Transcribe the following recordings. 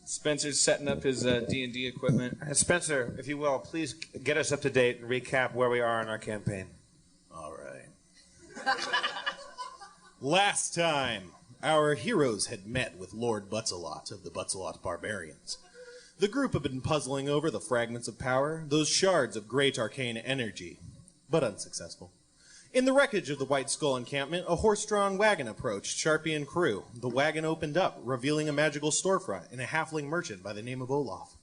Spencer's setting up his D&D equipment. Spencer, if you will, please get us up to date and recap where we are in our campaign. All right. Last time, our heroes had met with Lord Butzelot of the Butzelot Barbarians. The group had been puzzling over the fragments of power, those shards of great arcane energy, but unsuccessful. In the wreckage of the White Skull encampment, a horse-drawn wagon approached Sharpie and crew. The wagon opened up, revealing a magical storefront and a halfling merchant by the name of Olaf.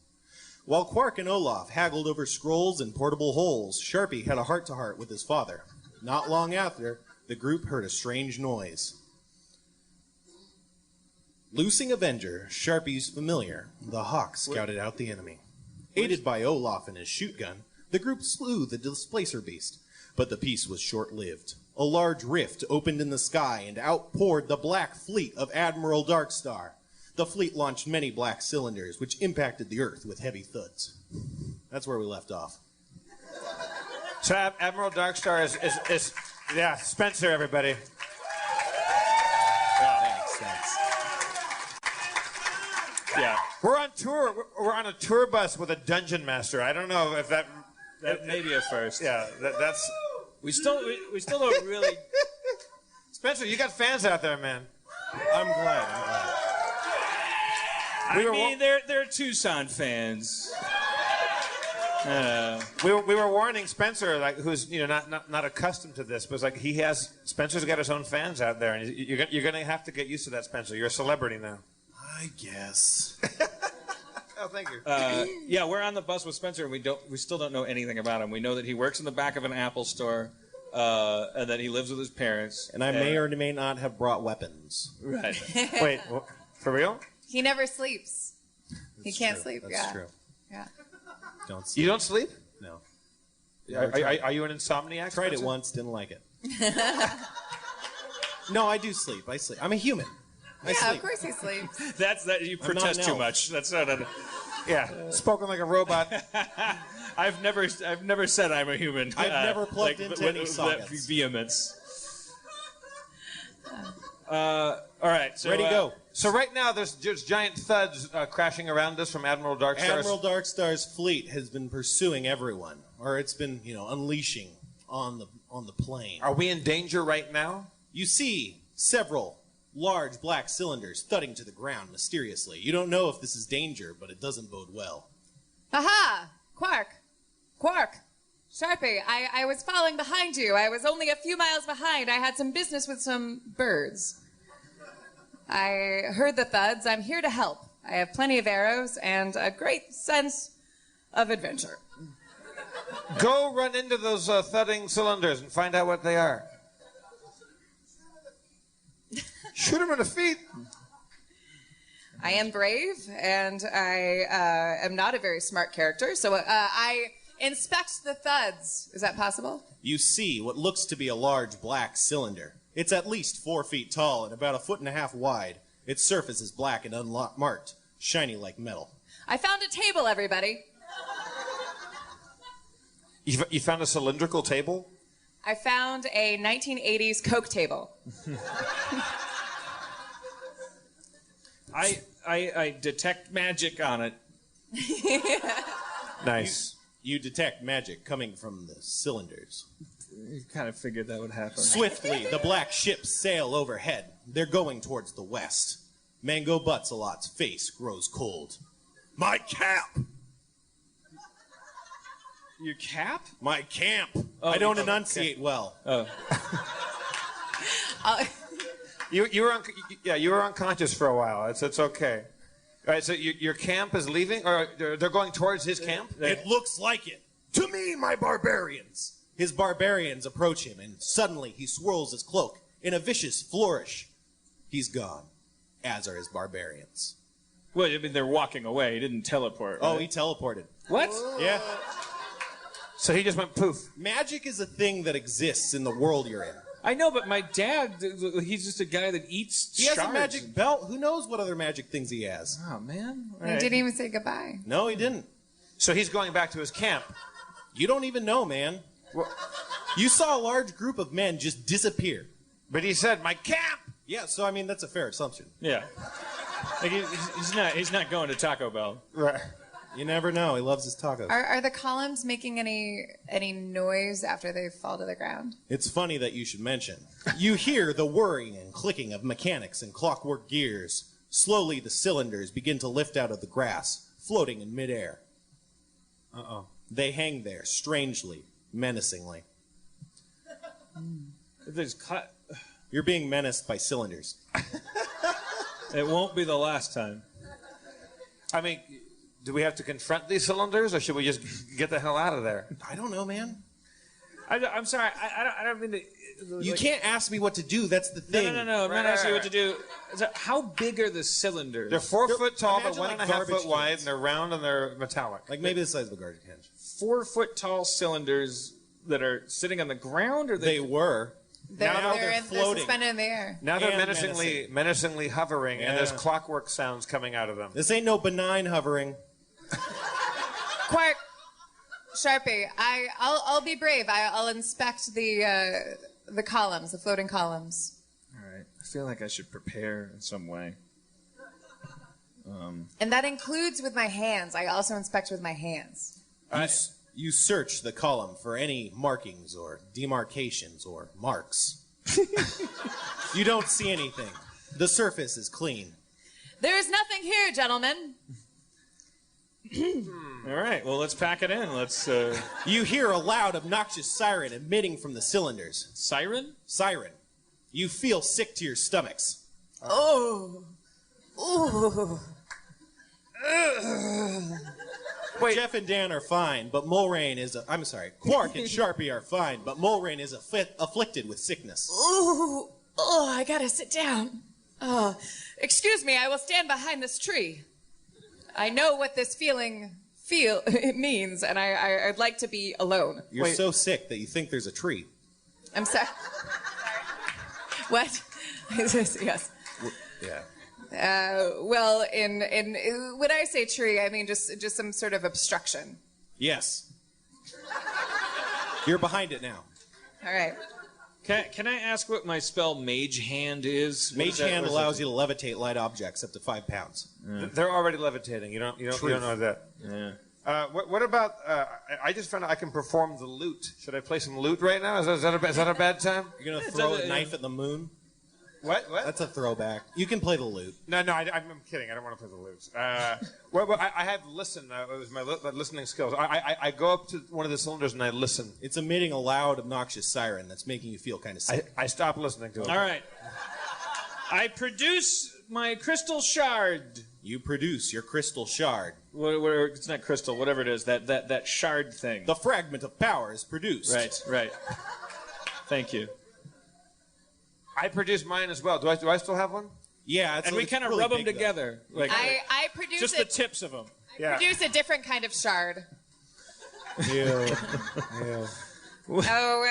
While Quark and Olaf haggled over scrolls and portable holes, Sharpie had a heart-to-heart with his father. Not long after, the group heard a strange noise. Loosing Avenger, Sharpie's familiar, the Hawk scouted out the enemy. Aided by Olaf and his shoot gun, the group slew the displacer beast. But the peace was short-lived. A large rift opened in the sky and outpoured the black fleet of Admiral Darkstar. The fleet launched many black cylinders, which impacted the Earth with heavy thuds. That's where we left off. So Admiral Darkstar is yeah, Spencer, everybody. Thanks. Yeah. We're on tour. We're on a tour bus with a dungeon master. I don't know if that That may be a first. yeah, that's... We still don't really... Spencer, you got fans out there, man. I'm glad. I mean, they're Tucson fans. We were warning Spencer, like, who's not accustomed to this, but it's like Spencer's got his own fans out there, and you're gonna have to get used to that, Spencer. You're a celebrity now. I guess. Oh, thank you. Yeah, we're on the bus with Spencer, and we still don't know anything about him. We know that he works in the back of an Apple store, and that he lives with his parents. And I may or may not have brought weapons. Right. Wait, for real? He never sleeps. He can't sleep. That's true. Yeah. Don't sleep. You don't sleep? No. Are you an insomniac? Tried it Spencer? once, didn't like it. No, I do sleep. I sleep. I'm a human. I Yeah, sleep. of course he sleeps. That you I'm not protest an too elf. much. That's not a... Yeah, spoken like a robot. I've never said I'm a human. I've never plugged into any with sockets. that vehemence. All right, so Ready, go. So right now, there's just giant thuds crashing around us from Admiral Darkstar. Admiral Darkstar's fleet has been pursuing everyone, or it's been, unleashing on the plane. Are we in danger right now? You see several large black cylinders thudding to the ground mysteriously. You don't know if this is danger, but it doesn't bode well. Aha! Quark! Sharpie, I was following behind you. I was only a few miles behind. I had some business with some birds. I heard the thuds. I'm here to help. I have plenty of arrows and a great sense of adventure. Go run into those thudding cylinders and find out what they are. Shoot him in the feet. I am brave, and I am not a very smart character, so I inspect the thuds. Is that possible? You see what looks to be a large black cylinder. It's at least 4 feet tall and about 1.5 feet wide. Its surface is black and unmarked, shiny like metal. I found a table, everybody. You found a cylindrical table? I found a 1980s Coke table. I detect magic on it. Nice. You detect magic coming from the cylinders. You kind of figured that would happen. Swiftly, the black ships sail overhead. They're going towards the west. Mango Butzelot's face grows cold. My cap! Your cap? My camp! Oh, I don't okay. enunciate well. Oh. You were unconscious for a while. It's okay. All right, so your camp is leaving, or they're going towards his camp? It looks like it. To me, my barbarians! His barbarians approach him, and suddenly he swirls his cloak. In a vicious flourish, he's gone, as are his barbarians. Well, I mean, they're walking away. He didn't teleport. Oh, right? he teleported. What? Yeah. So he just went poof. Magic is a thing that exists in the world you're in. I know, but my dad, he's just a guy that eats He has shards. a magic belt. Who knows what other magic things he has? Oh, man. All I right. didn't even say goodbye. No, he didn't. So he's going back to his camp. You don't even know, man. You saw a large group of men just disappear. But he said, my camp! Yeah, so I mean, that's a fair assumption. Yeah. Like he's not going to Taco Bell. Right. You never know. He loves his tacos. Are the columns making any noise after they fall to the ground? It's funny that you should mention. You hear the whirring and clicking of mechanics and clockwork gears. Slowly, the cylinders begin to lift out of the grass, floating in midair. Uh-oh. They hang there, strangely, menacingly. You're being menaced by cylinders. It won't be the last time. I mean, do we have to confront these cylinders, or should we just get the hell out of there? I don't know, man. I'm sorry. I don't mean to. You can't ask me what to do. That's the thing. No. I'm not asking you what to do. How big are the cylinders? They're 4 foot tall, but imagine 1.5 like foot wide, garbage and they're round and they're metallic. Like maybe the size of a garbage can. 4 foot tall cylinders that are sitting on the ground, or They were. They're they're floating. suspended in the air. Now they're And menacingly hovering, and there's Yeah. clockwork sounds coming out of them. This ain't no benign hovering. Quark, Sharpie, I'll be brave. I'll inspect the columns, the floating columns. All right. I feel like I should prepare in some way. And that includes with my hands. I also inspect with my hands. You search the column for any markings or demarcations or marks. You don't see anything. The surface is clean. There's nothing here, gentlemen. All right. Well, let's pack it in. Let's. You hear a loud, obnoxious siren emitting from the cylinders. Siren? Siren. You feel sick to your stomachs. Oh. Ooh. Wait. Jeff and Dan are fine, but Mulrain is I'm sorry. Quark and Sharpie are fine, but Mulrain is afflicted with sickness. Ooh. Oh, I gotta sit down. Oh, excuse me, I will stand behind this tree. I know what this feeling it means, and I'd like to be alone. You're so sick that you think there's a tree. I'm sorry. What? Yes. Yeah. Well, in when I say tree, I mean just some sort of obstruction. Yes. You're behind it now. All right. Can I ask what my spell Mage Hand is? Mage Hand allows you to levitate light objects up to 5 pounds. They're already levitating. You don't know that. Yeah. What about? I just found out I can perform the lute. Should I play some lute right now? Is that a bad time? You're gonna throw a knife at the moon? What? That's a throwback. You can play the lute. No, I'm kidding. I don't want to play the lute. I have listen. It was my listening skills. I go up to one of the cylinders and I listen. It's emitting a loud, obnoxious siren that's making you feel kind of sick. I stop listening to it. All right. I produce my crystal shard. You produce your crystal shard. It's not crystal, whatever it is. That shard thing. The fragment of power is produced. Right. Thank you. I produce mine as well. Do I still have one? Yeah, And we kind of rub them together. Like, I produce just the tips of them. produce a different kind of shard. Ew. Oh,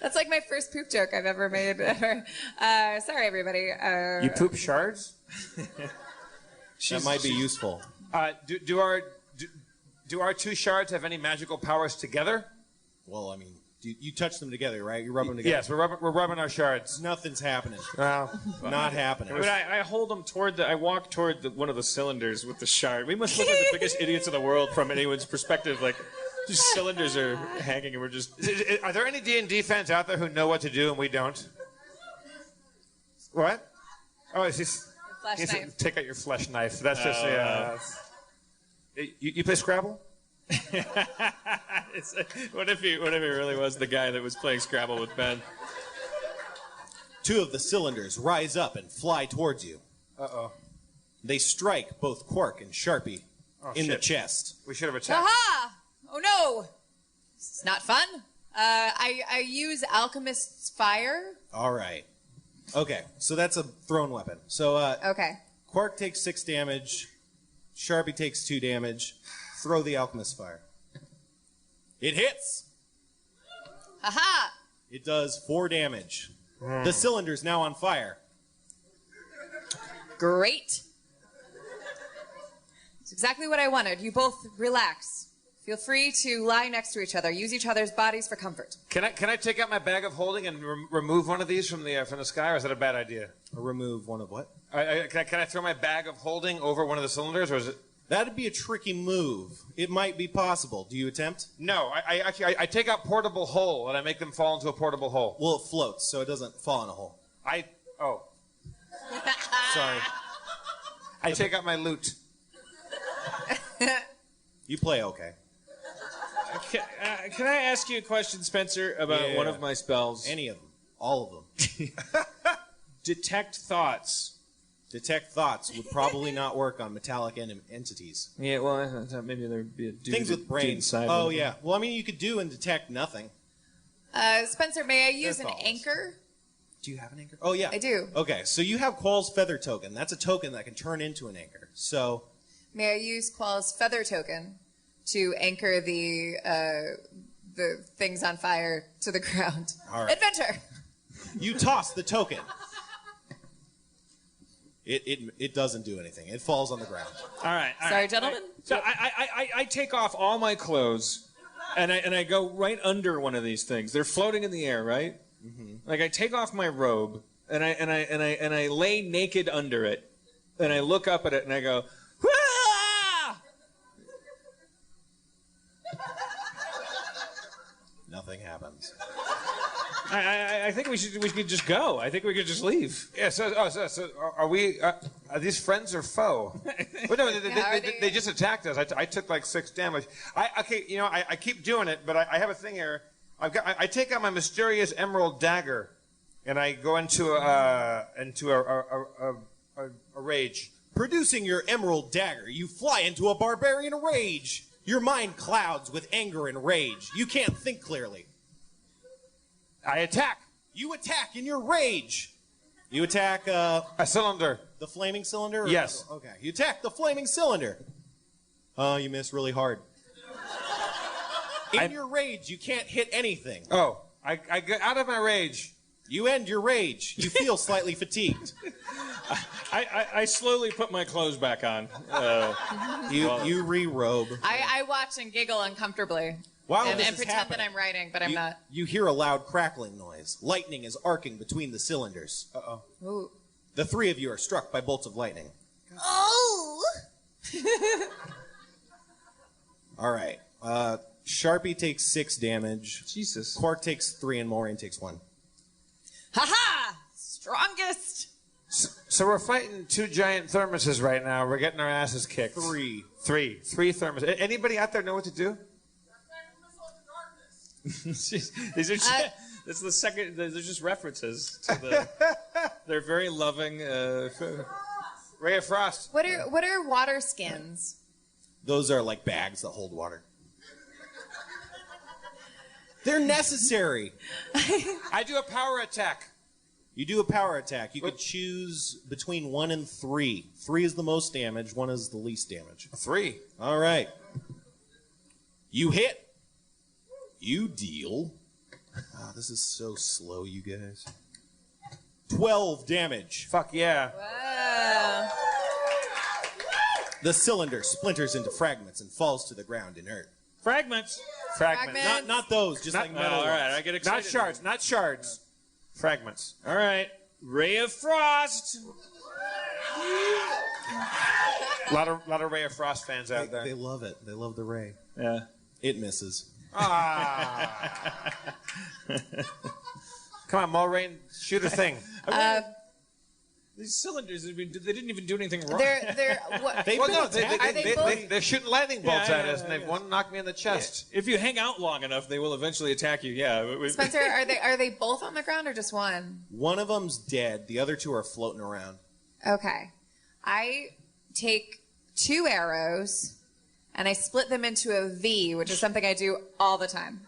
that's like my first poop joke I've ever made. Sorry, everybody. You poop shards? That might be useful. Do our 2 shards have any magical powers together? Well, I mean, you touch them together, right? You rub them together. Yes, we're rubbing our shards. Nothing's happening. Well, Not happening. But I hold them I walk toward one of the cylinders with the shard. We must look like the biggest idiots in the world from anyone's perspective. Like, just cylinders are hanging and we're just... Are there any D&D fans out there who know what to do and we don't? What? Oh, it's just... Flesh knife. Take out your flesh knife. That's just... You play Scrabble? What if he really was the guy that was playing Scrabble with Ben? 2 of the cylinders rise up and fly towards you. Uh-oh. They strike both Quark and Sharpie in the shit. chest. We should have attacked. Aha! Oh no! It's not fun. I use alchemist's fire. All right. Okay, so that's a thrown weapon. So Okay. Quark takes 6 damage. Sharpie takes 2 damage. Throw the alchemist fire. It hits. Aha! It does 4 damage. The cylinder's now on fire. Great. It's exactly what I wanted. You both relax. Feel free to lie next to each other. Use each other's bodies for comfort. Can I take out my bag of holding and remove one of these from the sky, or is that a bad idea? Remove one of what? Can I throw my bag of holding over one of the cylinders, or is it? That'd be a tricky move. It might be possible. Do you attempt? No, I take out portable hole and I make them fall into a portable hole. Well, it floats, so it doesn't fall in a hole. Sorry. I take out my loot. You play okay. Can I ask you a question, Spencer, about one of my spells? Any of them. All of them. Detect thoughts. Detect thoughts would probably not work on metallic entities. Yeah, well, I thought maybe there'd be a dude. Things with brains. Oh, yeah. Well, I mean, you could do and detect nothing. Spencer, may I use an anchor? Do you have an anchor? Oh, yeah. I do. Okay, so you have Qual's feather token. That's a token that can turn into an anchor. So, may I use Qual's feather token to anchor the things on fire to the ground? All right. Adventure! You toss the token. It doesn't do anything. It falls on the ground. All right. Sorry, gentlemen. So I take off all my clothes, and I go right under one of these things. They're floating in the air, right? Mm-hmm. Like I take off my robe, and I lay naked under it, and I look up at it, and I go, "Ah!" Nothing happens. I think we could just go. I think we could just leave. Yeah. So are we? Are these friends or foe? Well, no, they just attacked us. I took like 6 damage. I keep doing it, but I have a thing here. I take out my mysterious emerald dagger, and I go into a rage. Producing your emerald dagger, you fly into a barbarian rage. Your mind clouds with anger and rage. You can't think clearly. I attack. You attack in your rage. You attack a cylinder. The flaming cylinder? Yes. Okay. You attack the flaming cylinder. You miss really hard. In your rage, you can't hit anything. Oh, I get out of my rage. You end your rage. You feel slightly fatigued. I slowly put my clothes back on. You re-robe. I watch and giggle uncomfortably. Wow, and this pretend is happening. that I'm writing, but I'm not. You hear a loud crackling noise. Lightning is arcing between the cylinders. Uh-oh. Ooh. The 3 of you are struck by bolts of lightning. Oh! All right. Sharpie takes 6 damage. Jesus. Quark takes 3, and Maureen takes 1. Ha-ha! Strongest! So we're fighting 2 giant thermoses right now. We're getting our asses kicked. 3. 3 thermoses. Anybody out there know what to do? These are just, this is the second. They're just references to they're very loving. Ray of Frost. What are water skins? Those are like bags that hold water. They're necessary. I do a power attack. You do a power attack. You could choose between 1 and 3. 3 is the most damage. 1 is the least damage. 3. All right. You hit. You deal. Oh, this is so slow, you guys. 12 damage. Fuck yeah. Wow. The cylinder splinters into fragments and falls to the ground inert. Fragments. Not those, just like metal. All right, ones. I get excited. Not shards. Fragments. All right. Ray of Frost. A lot of Ray of Frost fans out there. They love it. They love the ray. Yeah. It misses. Ah. Come on, Mulrain, shoot a thing. These cylinders, they didn't even do anything wrong. They're what? They're shooting lightning bolts at us, and they've yeah. one knocked me in the chest. If you hang out long enough, they will eventually attack you. Yeah. Spencer, are they both on the ground or just one? One of them's dead. The other 2 are floating around. Okay. I take 2 arrows and I split them into a V, which is something I do all the time.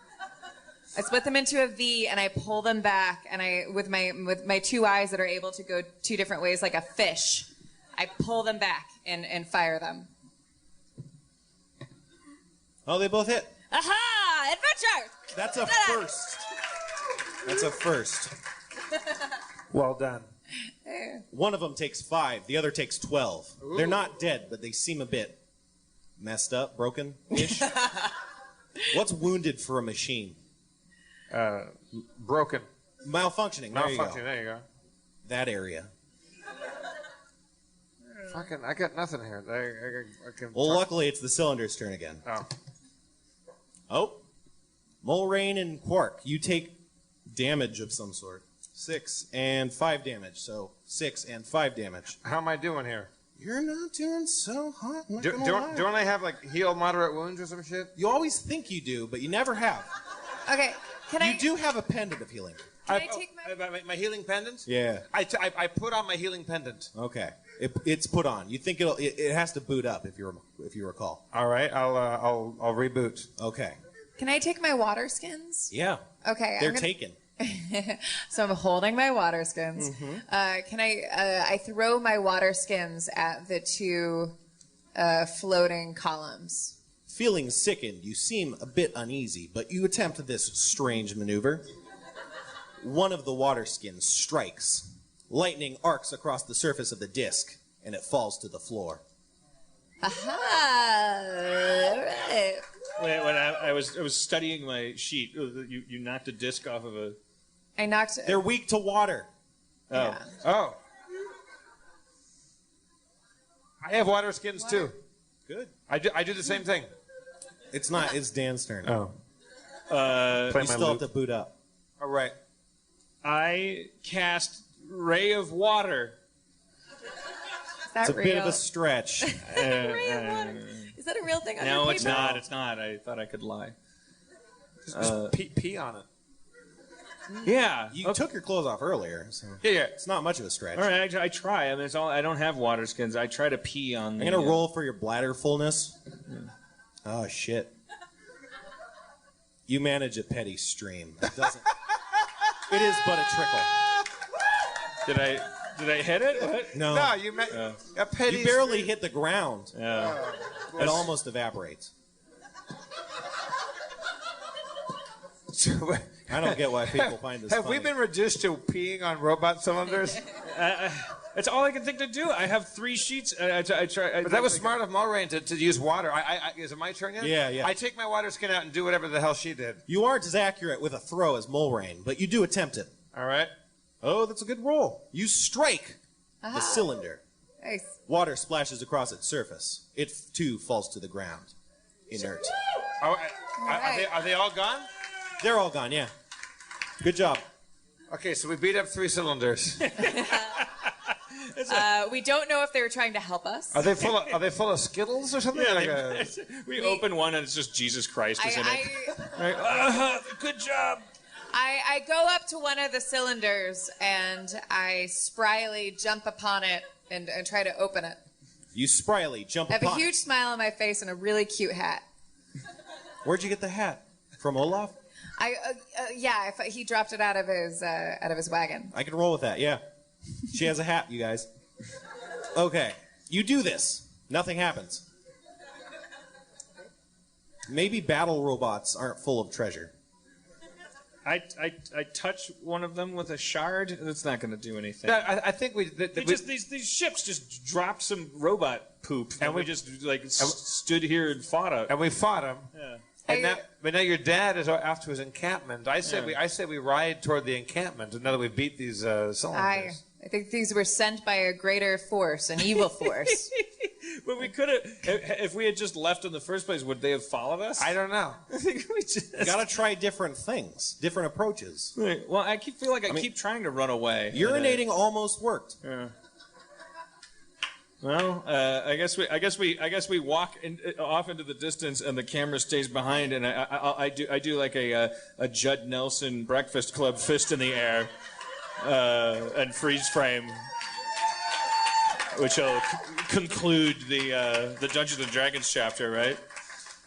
I split them into a V and I pull them back, and I with my 2 eyes that are able to go 2 different ways like a fish, I pull them back and fire them. Oh, they both hit. Aha! Adventure! That's a first. That's a first. Well done. One of them takes 5. The other takes 12. Ooh. They're not dead, but they seem a bit messed up, broken-ish. What's wounded for a machine? Broken. Malfunctioning. There you go. Malfunctioning. There you go. That area. Fucking, I got nothing here. I can Well, luckily it's the cylinder's turn again. Oh. Mulrain and Quark, you take damage of some sort. 6 and 5 damage. So 6 and 5 damage. How am I doing here? You're not doing so hot. I'm not gonna lie. Don't I have like heal moderate wounds or some shit? You always think you do, but you never have. Okay, You do have a pendant of healing. Can I take my healing pendant? Yeah. I put on my healing pendant. Okay. It's put on. You think it has to boot up if you recall. All right, I'll reboot. Okay. Can I take my water skins? Yeah. Okay. They're taken. So I'm holding my water skins. Mm-hmm. Can I throw my water skins at the 2 floating columns? Feeling sickened, you seem a bit uneasy, but you attempt this strange maneuver. One of the water skins strikes. Lightning arcs across the surface of the disc, and it falls to the floor. Aha! All right. When I was studying my sheet, you knocked a disc off of a. I knocked. They're weak to water. Yeah. Oh. I have water skins too. Good. I do the same thing. It's not. It's Dan's turn. Oh. You still have to boot up. All right. I cast Ray of Water. Is that It's a real? bit of a stretch. Ray of water. Is that a real thing? No, under it's paper? not. It's not. I thought I could lie. Just pee on it. Yeah. You took your clothes off earlier, so Yeah. it's not much of a stretch. All right, I try. I mean, it's all. I don't have water skins. I try to pee on. I'm gonna roll for your bladder fullness. Oh shit! You manage a petty stream. It doesn't. It is but a trickle. Did I hit it? What? No, No, you a petty. you barely hit the ground. Yeah. It almost evaporates. I don't get why people find this Have funny. we been reduced to peeing on robot cylinders? That's all I can think to do. I have 3 sheets. I try. But that was smart of Mulrain to use water. Is it my turn yet? Yeah. I take my water skin out and do whatever the hell she did. You aren't as accurate with a throw as Mulrain, but you do attempt it. All right. Oh, that's a good roll. You strike the cylinder. Nice. Water splashes across its surface. It too falls to the ground, inert. Oh, right. are they all gone? They're all gone. Yeah. Good job. Okay, so we beat up 3 cylinders. We don't know if they were trying to help us. Are they full of Skittles or something? Yeah, we open one and it's just Jesus Christ is in it. Right. Good job. I go up to one of the cylinders and I spryly jump upon it and try to open it. You spryly jump I have a upon huge smile on my face and a really cute hat. Where'd you get the hat? From Olaf? He dropped it out of his wagon. I can roll with that, yeah. She has a hat, you guys. Okay. You do this. Nothing happens. Maybe battle robots aren't full of treasure. I touch one of them with a shard. That's not going to do anything. I think These ships just dropped some robot poop, and we just stood here and fought it. and we fought him. Yeah. But now your dad is off to his encampment. I say we ride toward the encampment now that we beat these cylinders. I think these were sent by a greater force, an evil force. But we could have, if we had just left in the first place, would they have followed us? I don't know. I think we just. You gotta try different things, different approaches. Right. Well, I feel like I keep trying to run away. Urinating almost worked. Yeah. Well, I guess we walk off into the distance, and the camera stays behind, and I do like a Judd Nelson Breakfast Club fist in the air, and freeze frame, which will conclude the Dungeons and Dragons chapter, right?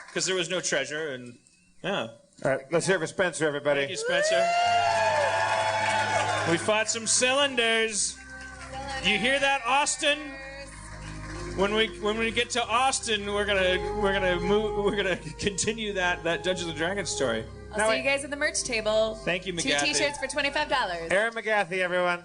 Because there was no treasure, and yeah. All right, let's hear it for Spencer, everybody. Thank you, Spencer. We fought some cylinders. You hear that, Austin? When we get to Austin, we're gonna continue that Dungeons and Dragons story. I'll see you guys at the merch table. Thank you, 2 McGaffey. t-shirts for $25. Aaron McGaffey, everyone.